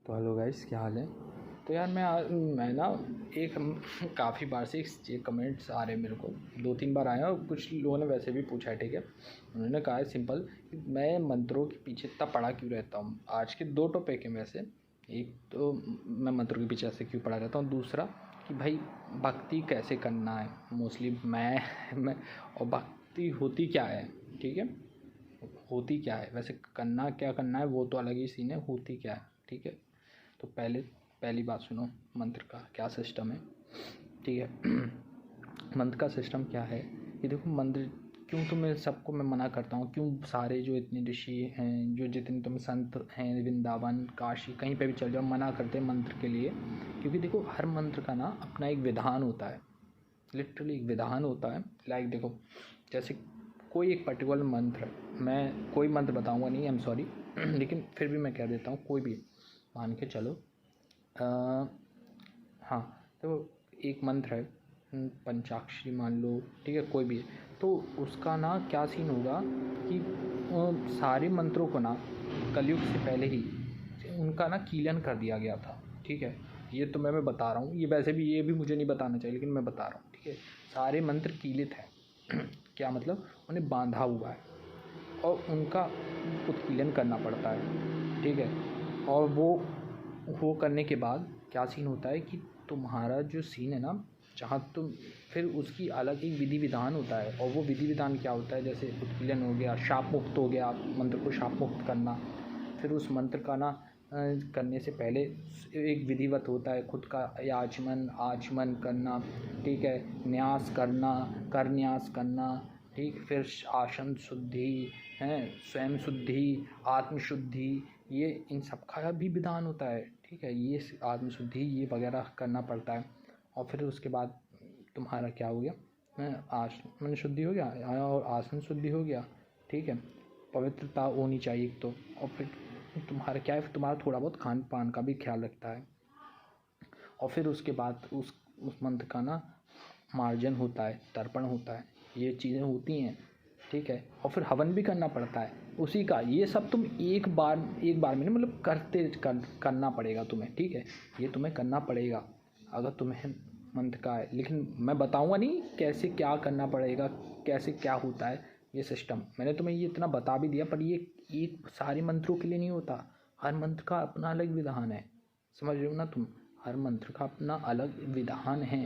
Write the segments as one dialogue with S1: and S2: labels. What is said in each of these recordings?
S1: तो hello guys, क्या हाल है। तो यार मैं ना एक काफ़ी बार से ये कमेंट्स आ रहे हैं मेरे को, 2-3 बार आए हैं और कुछ लोगों ने वैसे भी पूछा है। ठीक है, उन्होंने कहा है सिंपल कि मैं मंत्रों के पीछे इतना पड़ा क्यों रहता हूँ। आज के 2 टॉपिक हैं वैसे। एक तो मैं मंत्रों के पीछे ऐसे क्यों पड़ा रहता हूँ, दूसरा कि भाई भक्ति कैसे करना है। मोस्टली मैं और भक्ति होती क्या है। ठीक है, होती क्या है, वैसे करना क्या करना है वो तो अलग ही सीन है, होती क्या है। ठीक है, तो पहली बात सुनो, मंत्र का क्या सिस्टम है। ठीक है मंत्र का सिस्टम क्या है कि देखो, मंत्र क्यों तुम्हें सबको मैं मना करता हूँ, क्यों सारे जो इतने ऋषि हैं, जो जितने तुम संत हैं, वृंदावन काशी कहीं पे भी चल जाओ, मना करते हैं मंत्र के लिए। क्योंकि देखो, हर मंत्र का ना अपना एक विधान होता है, लिटरली एक विधान होता है। लाइक देखो, जैसे कोई एक पर्टिकुलर मंत्र, मैं कोई मंत्र बताऊंगा नहीं, आई एम सॉरी लेकिन फिर भी मैं कह देता हूँ, कोई भी मान के चलो। हाँ, तो एक मंत्र है, पंचाक्षरी मान लो, ठीक है, कोई भी है, तो उसका ना क्या सीन होगा कि सारे मंत्रों को ना कलयुग से पहले ही उनका ना कीलन कर दिया गया था। ठीक है, ये तो मैं बता रहा हूँ, ये वैसे भी ये भी मुझे नहीं बताना चाहिए, लेकिन मैं बता रहा हूँ। ठीक है, सारे मंत्र कीलित हैं क्या मतलब, उन्हें बांधा हुआ है और उनका उत्कीलन करना पड़ता है। ठीक है, और वो करने के बाद क्या सीन होता है कि तुम्हारा जो सीन है ना, जहाँ तुम फिर उसकी अलग एक विधि विधान होता है। और वो विधि विधान क्या होता है, जैसे उत्कीलन हो गया, शाप मुक्त हो गया, मंत्र को शाप मुक्त करना। फिर उस मंत्र का ना करने से पहले एक विधिवत होता है, खुद का आचमन करना। ठीक है, न्यास करना, कर न्यास करना। ठीक, फिर आसन शुद्धि है, स्वयं शुद्धि, आत्मशुद्धि, ये इन सब का भी विधान होता है। ठीक है, ये आत्मशुद्धि ये वगैरह करना पड़ता है। और फिर उसके बाद तुम्हारा क्या हो गया, आत्मन शुद्धि हो गया और आसन शुद्धि हो गया। ठीक है, पवित्रता होनी चाहिए एक तो। और फिर तुम्हारा क्या है, तुम्हारा थोड़ा बहुत खान पान का भी ख्याल रखता है। और फिर उसके बाद उस मंत्र का ना मार्जन होता है, तर्पण होता है, ये चीज़ें होती हैं। ठीक है, और फिर हवन भी करना पड़ता है उसी का। ये सब तुम एक बार में नहीं, मतलब करना पड़ेगा तुम्हें। ठीक है, ये तुम्हें करना पड़ेगा अगर तुम्हें मंत्र का है। लेकिन मैं बताऊंगा नहीं कैसे क्या करना पड़ेगा, कैसे क्या होता है ये सिस्टम। मैंने तुम्हें ये इतना बता भी दिया, पर ये सारे मंत्रों के लिए नहीं होता। हर मंत्र का अपना अलग विधान है, समझ रहे हो ना तुम। हर मंत्र का अपना अलग विधान है।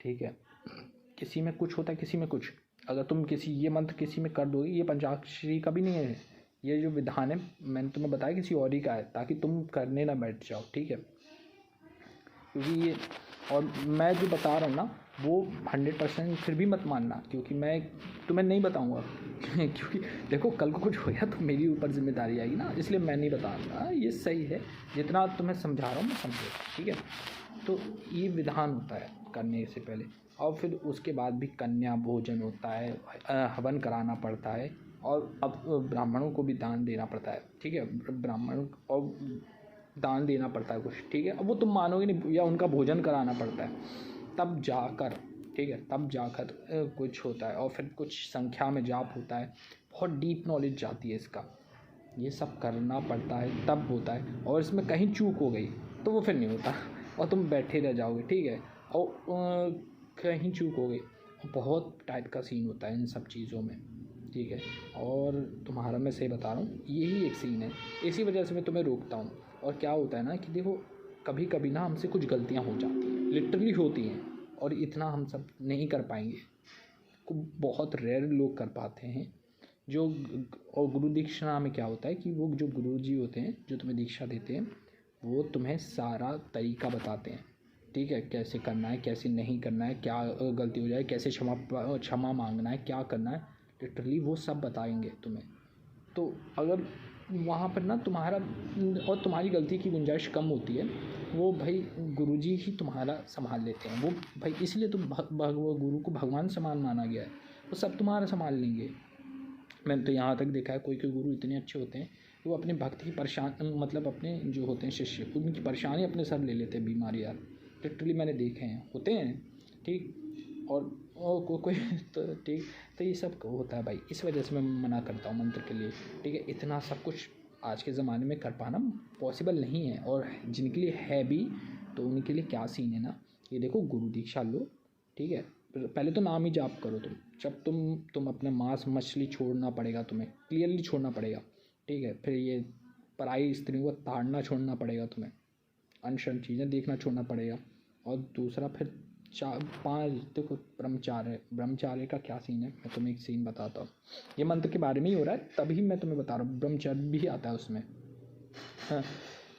S1: ठीक है, किसी में कुछ होता है, किसी में कुछ। अगर तुम ये मंत्र किसी में कर दोगे, ये पंचाक्षरी का भी नहीं है, ये जो विधान है मैंने तुम्हें बताया किसी और ही का है, ताकि तुम करने ना बैठ जाओ। ठीक है, क्योंकि ये, और मैं जो बता रहा हूँ ना वो 100% फिर भी मत मानना, क्योंकि मैं तुम्हें नहीं बताऊँगा क्योंकि देखो, कल को कुछ हो गया तो मेरी ऊपर जिम्मेदारी आएगी ना, इसलिए मैं नहीं बताऊँगा। ये सही है, जितना तुम्हें समझा रहा हूँ मैं समझो। ठीक है, तो ये विधान होता है करने से पहले। और फिर उसके बाद भी कन्या भोजन होता है, हवन कराना पड़ता है, और अब ब्राह्मणों को भी दान देना पड़ता है। ठीक है, ब्राह्मण और दान देना पड़ता है कुछ। ठीक है, अब वो तुम मानोगे नहीं, या उनका भोजन कराना पड़ता है तब जाकर। ठीक है, तब जाकर कुछ होता है। और फिर कुछ संख्या में जाप होता है, बहुत डीप नॉलेज जाती है इसका, ये सब करना पड़ता है तब होता है। और इसमें कहीं चूक हो गई तो वो फिर नहीं होता और तुम बैठे रह जाओगे। ठीक है, और कहीं चूक हो गई, बहुत टाइप का सीन होता है इन सब चीज़ों में। ठीक है, और तुम्हारा मैं सही बता रहा हूँ, यही एक सीन है, इसी वजह से मैं तुम्हें रोकता हूँ। और क्या होता है ना कि देखो, कभी कभी ना हमसे कुछ गलतियाँ हो जाती हैं, लिटरली होती हैं, और इतना हम सब नहीं कर पाएंगे, बहुत रेयर लोग कर पाते हैं जो। और गुरु दीक्षा में क्या होता है कि वो जो गुरु जी होते हैं जो तुम्हें दीक्षा देते हैं, वो तुम्हें सारा तरीका बताते हैं। ठीक है, कैसे करना है, कैसे नहीं करना है, क्या गलती हो जाए कैसे क्षमा मांगना है, क्या करना है, लिटरली वो सब बताएंगे तुम्हें। तो अगर वहाँ पर ना तुम्हारा और तुम्हारी गलती की गुंजाइश कम होती है, वो भाई गुरुजी ही तुम्हारा संभाल लेते हैं। वो भाई इसलिए तो गुरु को भगवान समान माना गया है, वो सब तुम्हारा संभाल लेंगे। मैंने तो यहाँ तक देखा है, कोई गुरु इतने अच्छे होते हैं कि वो अपने भक्त की परेशान, मतलब अपने जो होते हैं शिष्य, उनकी परेशानी अपने सर ले लेते हैं, बीमारी यार, लिटरली मैंने देखे हैं, होते हैं। ठीक, और कोई तो ठीक, तो ये सब होता है भाई, इस वजह से मैं मना करता हूँ मंत्र के लिए। ठीक है, इतना सब कुछ आज के ज़माने में कर पाना पॉसिबल नहीं है। और जिनके लिए है भी तो उनके लिए क्या सीन है ना, ये देखो गुरु दीक्षा लो, ठीक है, पहले तो नाम ही जाप करो तुम, जब तुम अपना मांस मछली छोड़ना पड़ेगा, तुम्हें क्लियरली छोड़ना पड़ेगा, ठीक है। फिर ये पराई स्त्रियों को ताड़ना छोड़ना पड़ेगा तुम्हें, अनशन चीज़ें देखना छोड़ना पड़ेगा। और दूसरा फिर 4-5 देखो ब्रह्मचार्य का क्या सीन है, मैं तुम्हें एक सीन बताता हूँ। ये मंत्र के बारे में ही हो रहा है, तभी मैं तुम्हें बता रहा हूँ, ब्रह्मचर्य भी आता है उसमें। हाँ,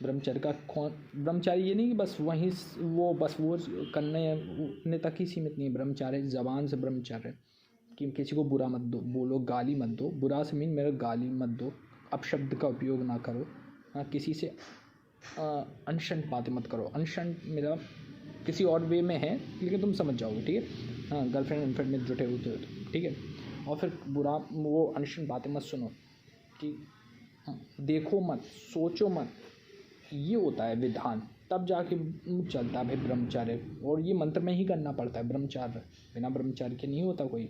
S1: ब्रह्मचर्य का कौन, ब्रह्मचारी ये नहीं कि बस वहीं वो करने तक ही सीमित नहीं है। ब्रह्मचार्य ज़बान से ब्रह्मचार्य कि किसी को बुरा मत दो, बोलो गाली मत दो, बुरा से मीन मेरा गाली मत दो, अपशब्द का उपयोग ना करो। हाँ, किसी से अनशन बातें मत करो। अनशन मेरा किसी और वे में है लेकिन तुम समझ जाओगे, ठीक है। हाँ, गर्लफ्रेंड में जुटे होते हो तो, ठीक है। और फिर बुरा वो अनशन बातें मत सुनो, कि देखो मत, सोचो मत, ये होता है विधान, तब जाके चलता है भाई ब्रह्मचार्य। और ये मंत्र में ही करना पड़ता है ब्रह्मचार्य, बिना ब्रह्मचार्य के नहीं होता कोई,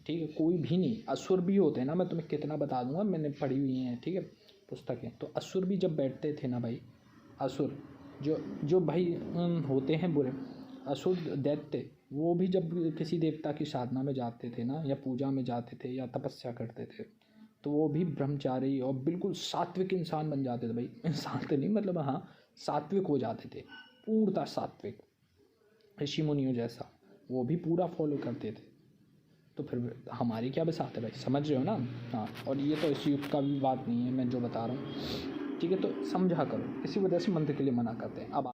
S1: ठीक है, कोई भी नहीं। असुर भी होते हैं ना, मैं तुम्हें कितना बता दूंगा, मैंने पढ़ी हुई हैं, ठीक है, पुस्तकें। तो असुर भी जब बैठते थे ना भाई, असुर जो भाई होते हैं बुरे, असुर दैत्य, वो भी जब किसी देवता की साधना में जाते थे ना, या पूजा में जाते थे या तपस्या करते थे, तो वो भी ब्रह्मचारी और बिल्कुल सात्विक इंसान बन जाते थे भाई। इंसान तो नहीं, मतलब हाँ, सात्विक हो जाते थे, पूर्णतः सात्विक, ऋषि मुनियों जैसा वो भी पूरा फॉलो करते थे। तो फिर हमारी क्या बसात है भाई, समझ रहे हो ना। हाँ, और ये तो इस युग का भी बात नहीं है मैं जो बता रहा हूँ, ठीक है। तो समझा करो, इसी वजह से मंत्र के लिए मना करते हैं। अब